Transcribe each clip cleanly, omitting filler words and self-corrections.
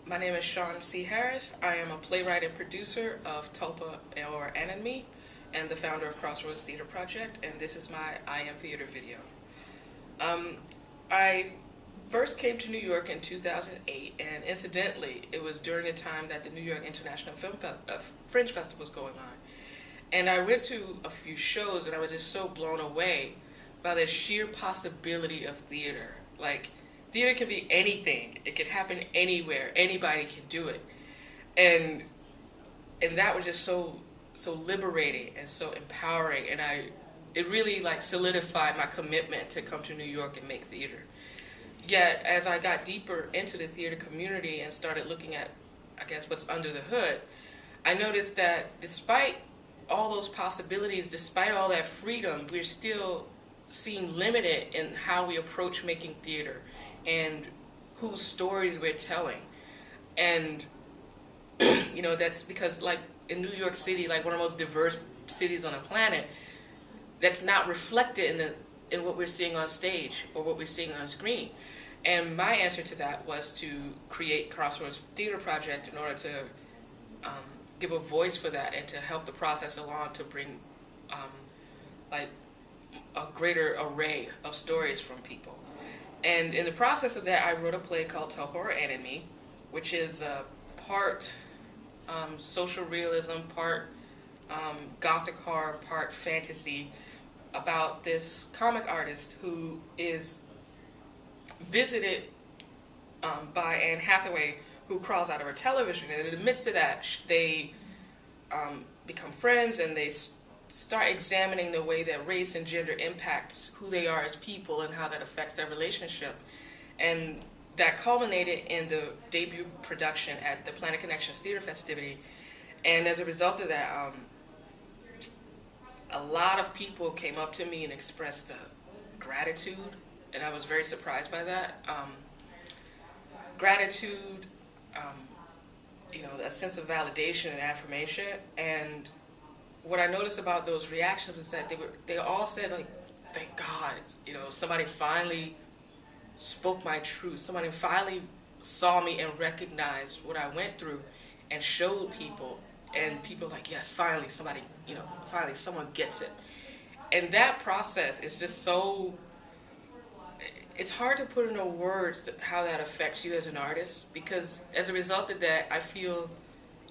My name is Shawn C. Harris. I am a playwright and producer of Tulpa or Anne&Me and the founder of Crossroads Theatre Project, and this is my I Am Theater video. I first came to New York in 2008, and incidentally, it was during the time that the New York International Fringe Festival was going on. And I went to a few shows, and I was just so blown away by the sheer possibility of theater. Like, theater can be anything. It can happen anywhere. Anybody can do it. And that was just so liberating and so empowering, and it really like solidified my commitment to come to New York and make theater. Yet, as I got deeper into the theater community and started looking at, I guess, what's under the hood, I noticed that despite all those possibilities, despite all that freedom, we're still seen limited in how we approach making theater and whose stories we're telling. And you know, that's because, like, in New York City, like one of the most diverse cities on the planet, that's not reflected in what we're seeing on stage or what we're seeing on screen. And my answer to that was to create Crossroads Theatre Project in order to give a voice for that and to help the process along to bring like a greater array of stories from people. And in the process of that, I wrote a play called Tulpa or Anne&Me, which is part social realism, part gothic horror, part fantasy, about this comic artist who is visited by Anne Hathaway, who crawls out of her television. And in the midst of that, they become friends, and they start examining the way that race and gender impacts who they are as people and how that affects their relationship. And that culminated in the debut production at the Planet Connections Theater Festivity. And as a result of that, a lot of people came up to me and expressed gratitude, and I was very surprised by that. Gratitude, you know, a sense of validation and affirmation. And what I noticed about those reactions was that they all said, like, thank God, you know, somebody finally spoke my truth. Somebody finally saw me and recognized what I went through and showed people. And people were like, yes, finally somebody, you know, finally someone gets it. And that process is just so, it's hard to put into words how that affects you as an artist, because as a result of that, I feel,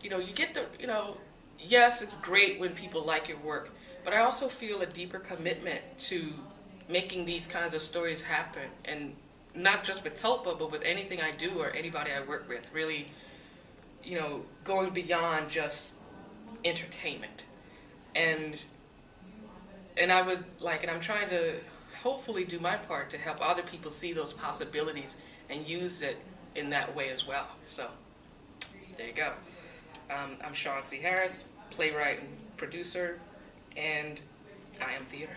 you know, you get the, you know, yes, it's great when people like your work, but I also feel a deeper commitment to making these kinds of stories happen. And not just with Tulpa, but with anything I do or anybody I work with, really, you know, going beyond just entertainment. And I would like, and I'm trying to hopefully do my part to help other people see those possibilities and use it in that way as well. So there you go. I'm Shawn C. Harris, playwright and producer, and I Am Theater.